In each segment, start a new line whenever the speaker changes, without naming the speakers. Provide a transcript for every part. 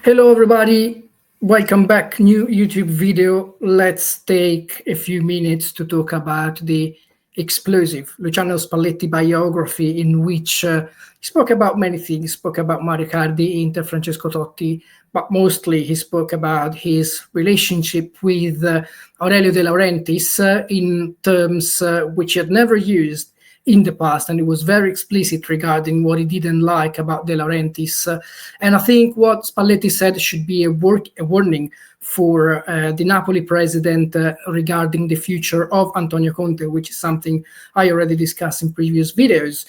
Hello, everybody. Welcome back. New YouTube video. Let's take a few minutes to talk about the explosive Luciano Spalletti biography, in which he spoke about many things. He spoke about Mario Cardi, Inter, Francesco Totti, but mostly he spoke about his relationship with Aurelio De Laurentiis in terms which he had never used in the past, and it was very explicit regarding what he didn't like about De Laurentiis. And I think what Spalletti said should be a warning for the Napoli president regarding the future of Antonio Conte, which is something I already discussed in previous videos.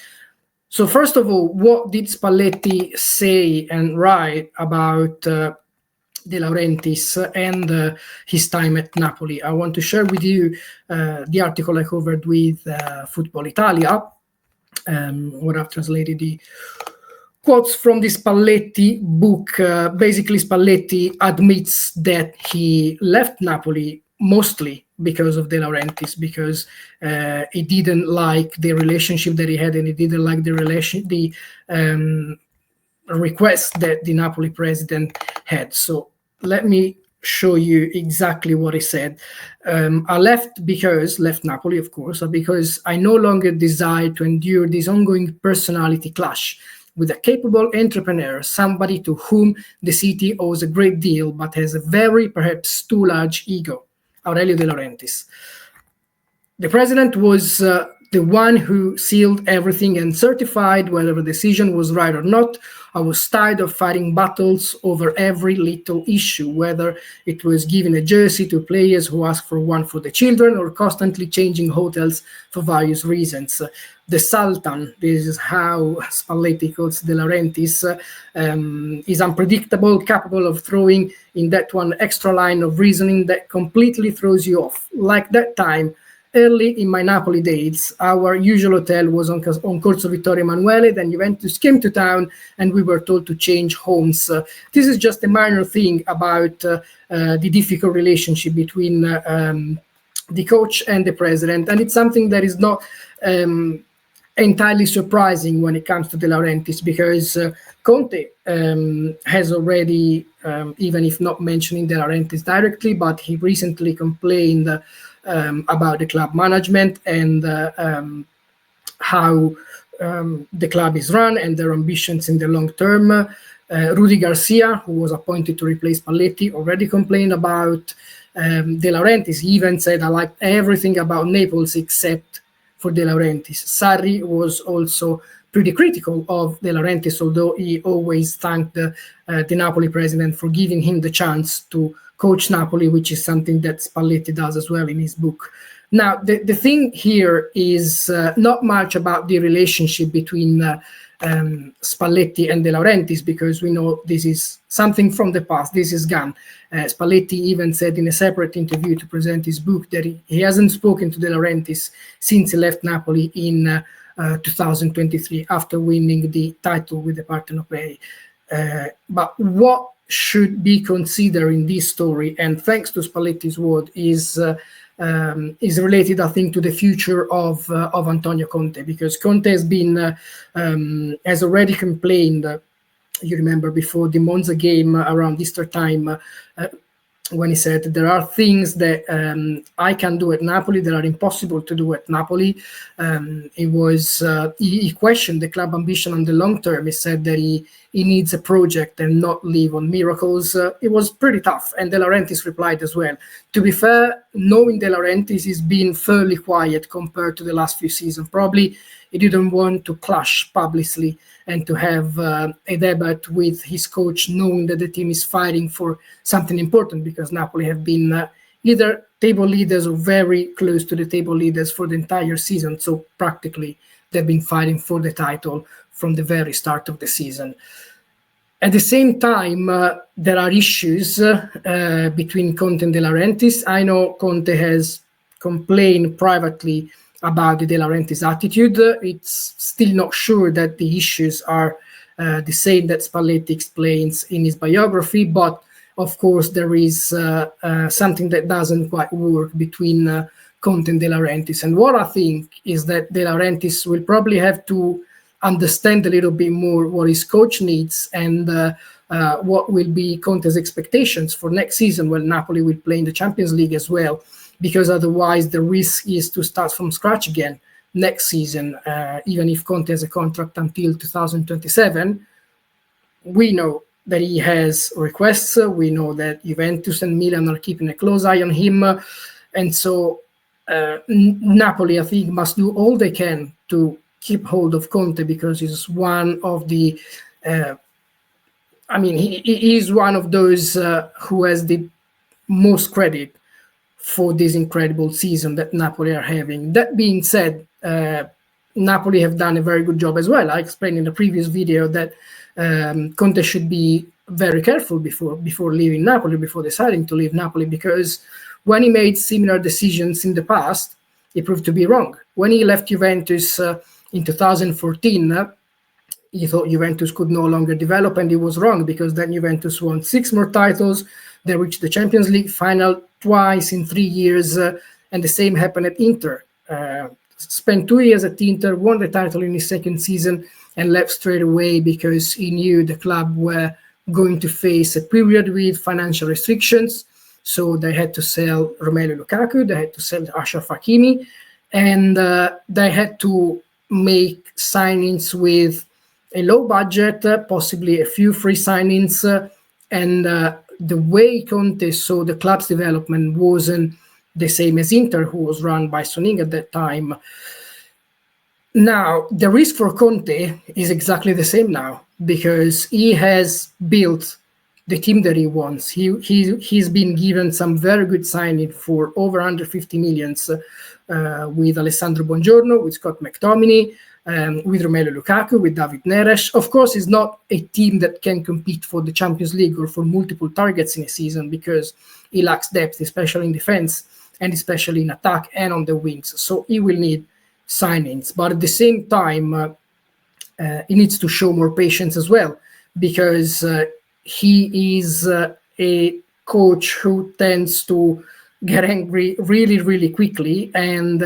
So first of all, what did Spalletti say and write about De Laurentiis and his time at Napoli? I want to share with you the article I covered with Football Italia, where I've translated the quotes from the Spalletti book. Basically, Spalletti admits that he left Napoli mostly because of De Laurentiis, because he didn't like the relationship that he had, and he didn't like the request that the Napoli president had. So let me show you exactly what he said. I left Napoli, of course, because I no longer desire to endure this ongoing personality clash with a capable entrepreneur, somebody to whom the city owes a great deal, but has a very, perhaps too large ego, Aurelio De Laurentiis. The president was the one who sealed everything and certified whether the decision was right or not. I was tired of fighting battles over every little issue, whether it was giving a jersey to players who asked for one for the children, or constantly changing hotels for various reasons. The Sultan, this is how Spalletti calls De Laurentiis, is unpredictable, capable of throwing in that one extra line of reasoning that completely throws you off. Like that time, early in my Napoli days, our usual hotel was on Corso Vittorio Emanuele. Then Juventus came to town and we were told to change homes. This is just a minor thing about the difficult relationship between the coach and the president. And it's something that is not entirely surprising when it comes to De Laurentiis, because Conte has already, even if not mentioning De Laurentiis directly, but he recently complained about the club management and how the club is run and their ambitions in the long term. Rudy Garcia, who was appointed to replace Spalletti, already complained about De Laurentiis. He even said, I liked everything about Naples except for De Laurentiis. Sarri was also pretty critical of De Laurentiis, although he always thanked the Napoli president for giving him the chance to coach Napoli, which is something that Spalletti does as well in his book. Now, the thing here is not much about the relationship between Spalletti and De Laurentiis, because we know this is something from the past. This is gone. Spalletti even said in a separate interview to present his book that he hasn't spoken to De Laurentiis since he left Napoli in 2023 after winning the title with the Partenopei. But what should be considered in this story, and thanks to Spalletti's word, is related, I think, to the future of Antonio Conte, because Conte has been has already complained. You remember before the Monza game around Easter time, when he said there are things that I can do at Napoli that are impossible to do at Napoli. He questioned the club ambition on the long term. He said that he needs a project and not live on miracles. It was pretty tough, and De Laurentiis replied as well. To be fair, knowing De Laurentiis, he's been fairly quiet compared to the last few seasons. Probably he didn't want to clash publicly and to have a debate with his coach, knowing that the team is fighting for something important, because Napoli have been either table leaders or very close to the table leaders for the entire season. So practically they've been fighting for the title from the very start of the season. At the same time, there are issues between Conte and De Laurentiis. I know Conte has complained privately about the De Laurentiis attitude. It's still not sure that the issues are the same that Spalletti explains in his biography, but of course there is something that doesn't quite work between Conte and De Laurentiis. And what I think is that De Laurentiis will probably have to understand a little bit more what his coach needs and what will be Conte's expectations for next season when Napoli will play in the Champions League as well, because otherwise the risk is to start from scratch again next season. Even if Conte has a contract until 2027, we know that he has requests. We know that Juventus and Milan are keeping a close eye on him. And so Napoli, I think, must do all they can to keep hold of Conte, because he's one of the he is one of those who has the most credit for this incredible season that Napoli are having. That being said, Napoli have done a very good job as well. I explained in the previous video that Conte should be very careful before leaving Napoli, before deciding to leave Napoli, because when he made similar decisions in the past, he proved to be wrong. When he left Juventus in 2014, he thought Juventus could no longer develop, and he was wrong, because then Juventus won 6 more titles. They reached the Champions League final twice in 3 years, and the same happened at Inter. Spent 2 years at Inter, won the title in his second season, and left straight away because he knew the club were going to face a period with financial restrictions. So they had to sell Romelu Lukaku, they had to sell Achraf Hakimi, and they had to make signings with a low budget, possibly a few free signings, and the way Conte saw the club's development wasn't the same as Inter, who was run by Soning at that time. Now, the risk for Conte is exactly the same now, because he has built the team that he wants. He's been given some very good signing for over 150 millions with Alessandro Buongiorno, with Scott McTominay, with Romelu Lukaku, with David Neres. Of course, it's not a team that can compete for the Champions League or for multiple targets in a season, because he lacks depth, especially in defense and especially in attack and on the wings. So he will need signings. But at the same time, he needs to show more patience as well, because he is a coach who tends to get angry really, really quickly and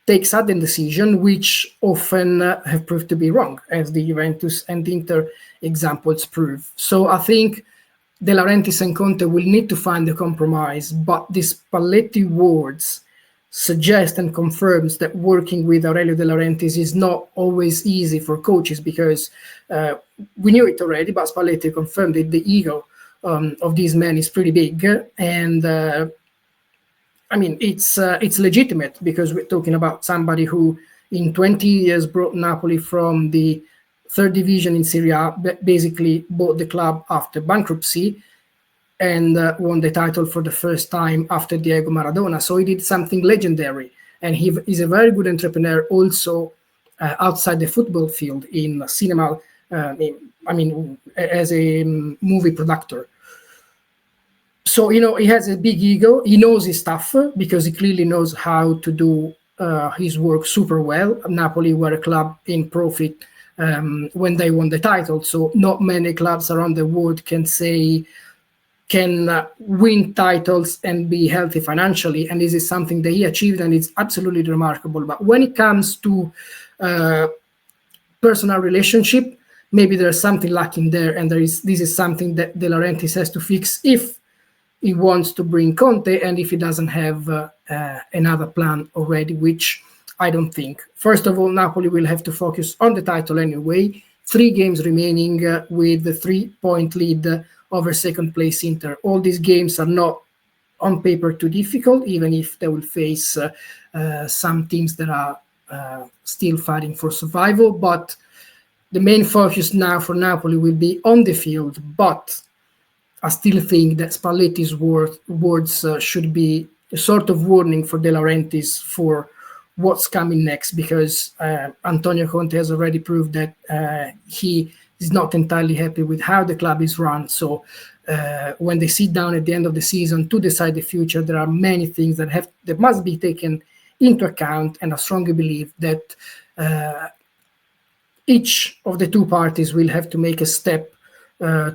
take sudden decisions, which often have proved to be wrong, as the Juventus and Inter examples prove. So I think De Laurentiis and Conte will need to find a compromise, but the Spalletti words suggest and confirms that working with Aurelio De Laurentiis is not always easy for coaches, because we knew it already, but Spalletti confirmed that the ego of these men is pretty big, and it's legitimate, because we're talking about somebody who in 20 years brought Napoli from the third division in Serie A, basically bought the club after bankruptcy, and won the title for the first time after Diego Maradona. So he did something legendary, and he is a very good entrepreneur also outside the football field, in cinema, as a movie producer. So, he has a big ego. He knows his stuff, because he clearly knows how to do his work super well. Napoli were a club in profit when they won the title. So not many clubs around the world can win titles and be healthy financially. And this is something that he achieved, and it's absolutely remarkable. But when it comes to personal relationship, maybe there's something lacking there. And this is something that De Laurentiis has to fix if he wants to bring Conte, and if he doesn't have another plan already, which I don't think. First of all, Napoli will have to focus on the title anyway. 3 games remaining with the 3-point lead over second place Inter. All these games are not on paper too difficult, even if they will face some teams that are still fighting for survival. But the main focus now for Napoli will be on the field. But I still think that Spalletti's words should be a sort of warning for De Laurentiis for what's coming next, because Antonio Conte has already proved that he is not entirely happy with how the club is run. So when they sit down at the end of the season to decide the future, there are many things that must be taken into account, and I strongly believe that each of the two parties will have to make a step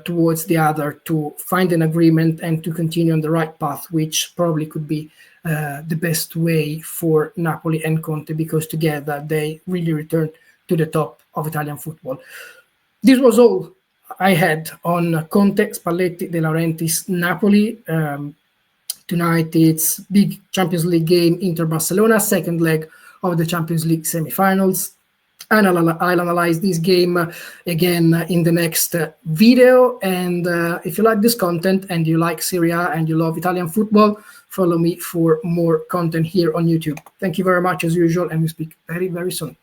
towards the other to find an agreement and to continue on the right path, which probably could be the best way for Napoli and Conte, because together they really return to the top of Italian football. This was all I had on Conte, Spalletti, De Laurentiis, Napoli. Tonight it's big Champions League game, Inter-Barcelona, second leg of the Champions League semi-finals. And I'll analyze this game again in the next video. And if you like this content and you like Serie A and you love Italian football, follow me for more content here on YouTube. Thank you very much as usual, and we speak very, very soon.